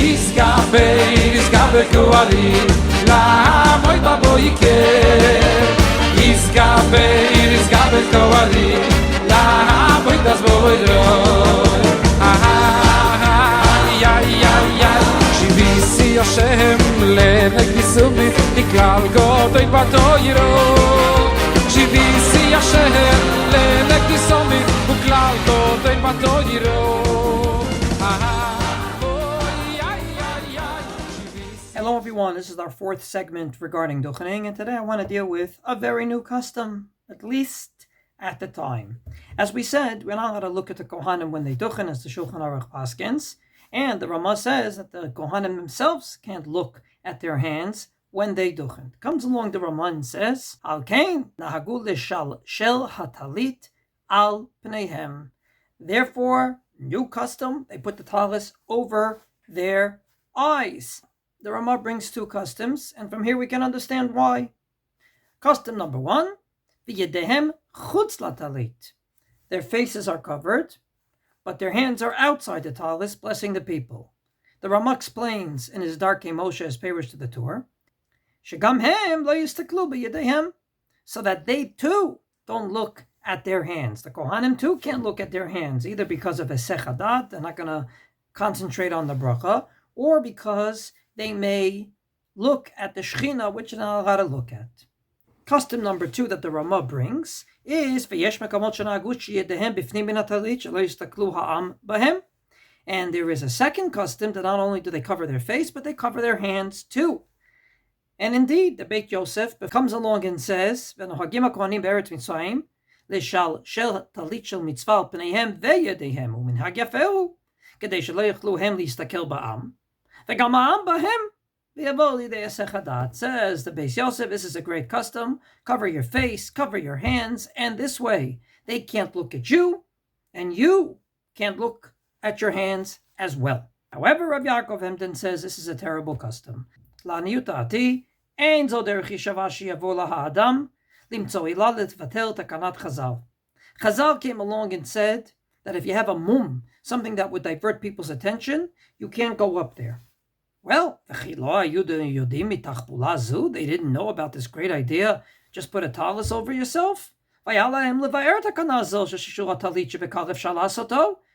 יסגבר קוארי לעמוי בבויקר יסגבר קוארי לעמוי דזבוירוי שיביסי השם לנגניסומי נקלל גודוי בתוירו שיביסי השם לנגניסומי נקלל גודוי בתוירו Hello everyone, this is our fourth segment regarding Duchening, and today I want to deal with a very new custom, at least at the time. As we said, we're not allowed to look at the Kohanim when they Duchen, as the Shulchan Aruch paskins, and the Ramah says that the Kohanim themselves can't look at their hands when they Duchen. Comes along the Ramah and says, Al Kain nahagu lishal shel hatalit al pneihem. Therefore, new custom, they put the talis over their eyes. The Ramah brings two customs, and from here we can understand why. Custom number one, v'yedehem chutz latalit. Their faces are covered, but their hands are outside the talis, blessing the people. The Ramah explains in his Darkei Moshe, his parish to the Torah, shegam hem lo yistaklu b'yedehem, so that they too don't look at their hands. The Kohanim too can't look at their hands, either because of Hesech Hadat, they're not going to concentrate on the bracha, or because they may look at the Shechina, which they're not allowed to look at. Custom number two that the Ramah brings is and there is a second custom that not only do they cover their face, but they cover their hands too. And indeed, the Beit Yosef comes along and says, לשל טלית של מצווה על פניהם וידיהם ומנהג יפהו כדי שלא יוכלו הם להסתכל בעם וגם העם בהם ויבואו לידי היסח הדעת. Says the Beis Yosef, this is a great custom. Cover your face, cover your hands, and this way they can't look at you and you can't look at your hands as well. However, Rav Yaakov Hemden says this is a terrible custom. לעניות דעתי אין זו דרך ישבה שיבוא לה האדם Chazal came along and said that if you have a mum, something that would divert people's attention, you can't go up there. Well, they didn't know about this great idea. Just put a talis over yourself.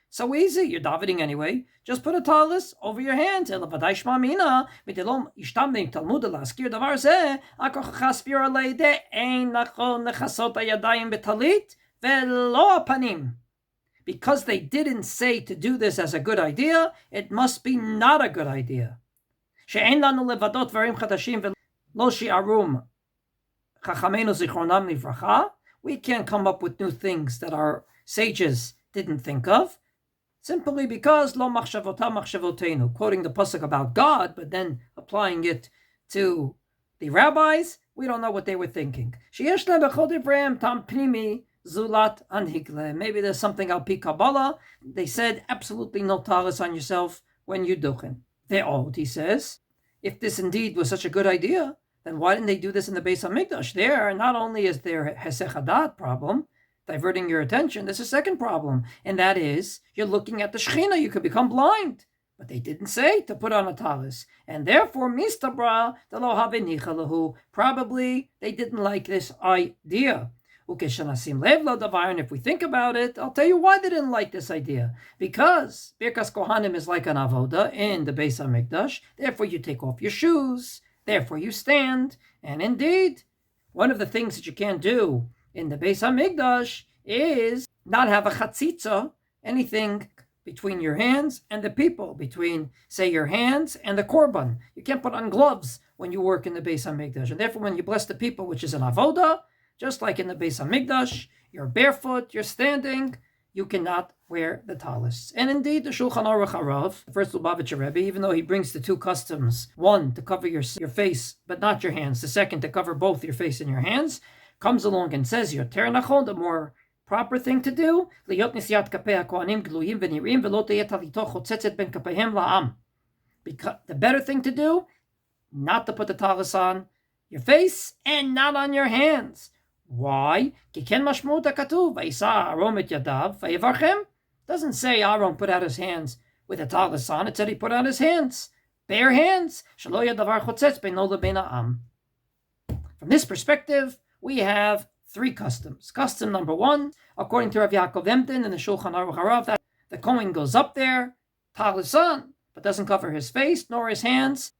So easy, you're davening anyway. Just put a talis over your hands. Because they didn't say to do this as a good idea, it must be not a good idea. We can't come up with new things that our sages didn't think of. Simply because lo machshavota machshavotenu, quoting the pasuk about God, but then applying it to the rabbis, we don't know what they were thinking. Maybe there's something al pi Kabbalah. They said absolutely no talis on yourself when you duchen. Ve'od, he says, if this indeed was such a good idea, then why didn't they do this in the Beis HaMikdash? There, not only is there Hesech Hadat problem, diverting your attention, there's a second problem, and that is you're looking at the Shechina, you could become blind. But they didn't say to put on a talis, and therefore mistabra de lo havenicha lahu. Probably they didn't like this idea. And if we think about it, I'll tell you why they didn't like this idea. Because Birkas Kohanim is like an avoda in the Beis HaMikdash. Therefore you take off your shoes. Therefore you stand. And indeed, one of the things that you can't do in the Beis HaMikdash is not have a chatzitza, anything between your hands and the people, between, say, your hands and the korban. You can't put on gloves when you work in the Beis HaMikdash. And therefore, when you bless the people, which is an avoda, just like in the Beis HaMikdash, you're barefoot, you're standing, you cannot wear the talis. And indeed, the Shulchan Aruch Harav, the first Lubavitcher Rebbe, even though he brings the two customs, one to cover your face, but not your hands, the second to cover both your face and your hands, comes along and says, Yoter nachon, the more proper thing to do, liyot nisiat kapei hakohanim gluyim v'nirim v'lo teyeh talito chotzetzet ben kapeihem la'am. Because the better thing to do, not to put the talis on your face and not on your hands. Why? Ki ken mashmut hakatuv vayisa Aaron et yadav vayevarchem. Doesn't say Aaron put out his hands with a tallis on, it said he put on his hands, bare hands. From this perspective, we have three customs. Custom number one, according to Rav Yaakov Emden in the Shulchan Aruch Harav, that the Kohen goes up there, tallis on, but doesn't cover his face nor his hands.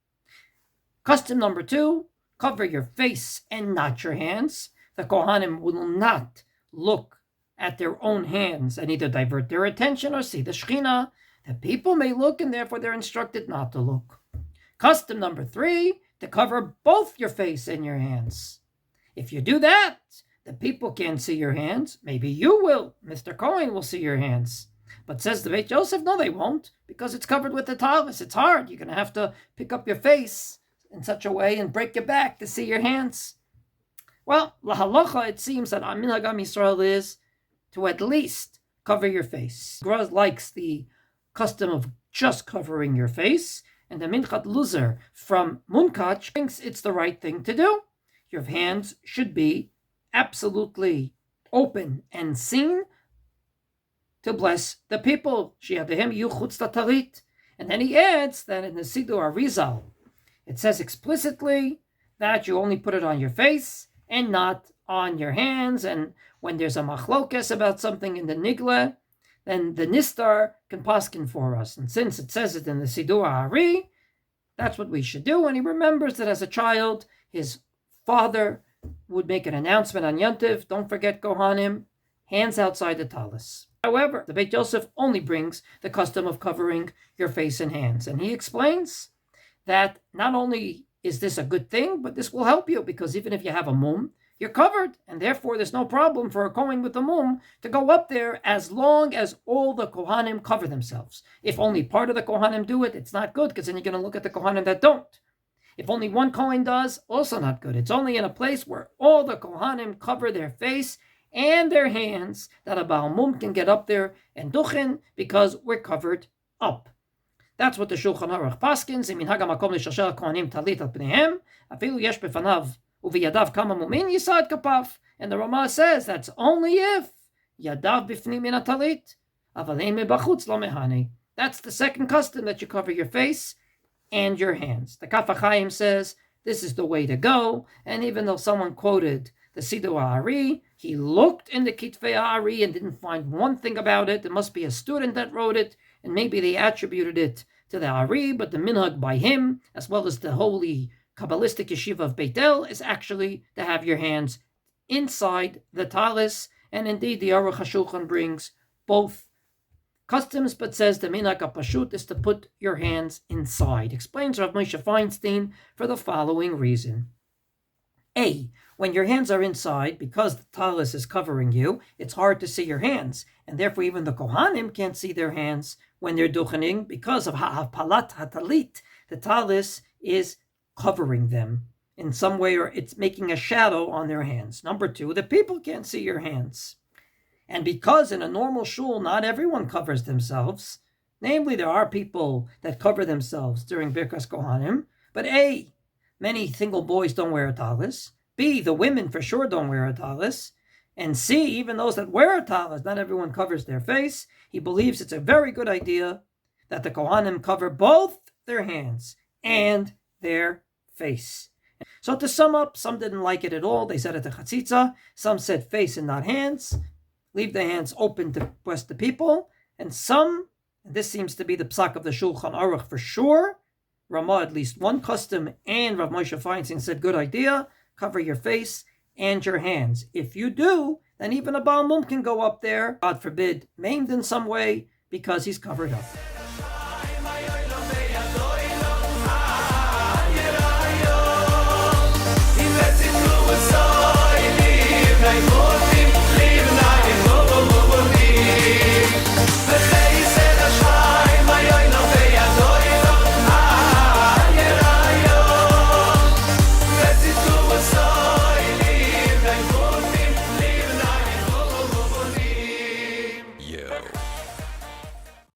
Custom number two, cover your face and not your hands. The Kohanim will not look at their own hands and either divert their attention or see the Shekhinah. The people may look, and therefore they're instructed not to look. Custom number three, to cover both your face and your hands. If you do that, the people can't see your hands. Maybe you will. Mr. Kohen will see your hands. But says the Beit Yosef, no, they won't, because it's covered with the tallis. It's hard. You're going to have to pick up your face in such a way and break your back to see your hands. Well, lahalacha, it seems that Minhag Yisrael is to at least cover your face. Graz likes the custom of just covering your face, and the Minchat Luzer from Munkach thinks it's the right thing to do. Your hands should be absolutely open and seen to bless the people. And then he adds that in the Sidur Arizal, it says explicitly that you only put it on your face and not on your hands. And when there's a machlokes about something in the Nigla, then the Nistar can paskin for us. And since it says it in the Sidur Ari, that's what we should do. And he remembers that as a child, his father would make an announcement on Yontiv, don't forget Kohanim, hands outside the tallis. However, the Beit Yosef only brings the custom of covering your face and hands. And he explains that not only is this a good thing, but this will help you, because even if you have a mum, you're covered, and therefore there's no problem for a Kohen with a mum to go up there as long as all the Kohanim cover themselves. If only part of the Kohanim do it, it's not good, because then you're going to look at the Kohanim that don't. If only one Kohen does, also not good. It's only in a place where all the Kohanim cover their face and their hands that a Baal Mum can get up there and duchen, because we're covered up. That's what the Shulchan Aruch paskins. In minhag hamakom l'shasher kohanim talit al pneihem, afilu yesh befanav uviyadav kama mumin yisad kapav. And the Ramah says that's only if yadav bifnim min talit, avalein mebachutz lo mehani. That's the second custom, that you cover your face and your hands. The Kaf HaChaim says this is the way to go. And even though someone quoted the Sidur Ari, he looked in the Kitvei Ari and didn't find one thing about it. It must be a student that wrote it, and maybe they attributed it to the Ari, but the minhag by him, as well as the holy Kabbalistic yeshiva of Beit El, is actually to have your hands inside the tallis. And indeed, the Aruch HaShulchan brings both customs, but says the minhag HaPashut is to put your hands inside. Explains Rav Moshe Feinstein for the following reason. A, when your hands are inside, because the tallis is covering you, it's hard to see your hands. And therefore, even the Kohanim can't see their hands when they're duchening, because of ha'apalat hatalit. The tallis is covering them in some way, or it's making a shadow on their hands. Number two, the people can't see your hands. And because in a normal shul, not everyone covers themselves. Namely, there are people that cover themselves during Birkas Kohanim. But A, many single boys don't wear a tallis. B, the women for sure don't wear a tallis. And C, even those that wear a tallis, not everyone covers their face. He believes it's a very good idea that the Kohanim cover both their hands and their face. So to sum up, some didn't like it at all. They said it to chatzitza. Some said face and not hands. Leave the hands open to bless the people. And some, and this seems to be the psak of the Shulchan Aruch for sure, Ramah at least one custom, and Rav Moshe Feinstein said, good idea, cover your face and your hands. If you do, then even a Baal Mum can go up there, God forbid, maimed in some way, because he's covered up.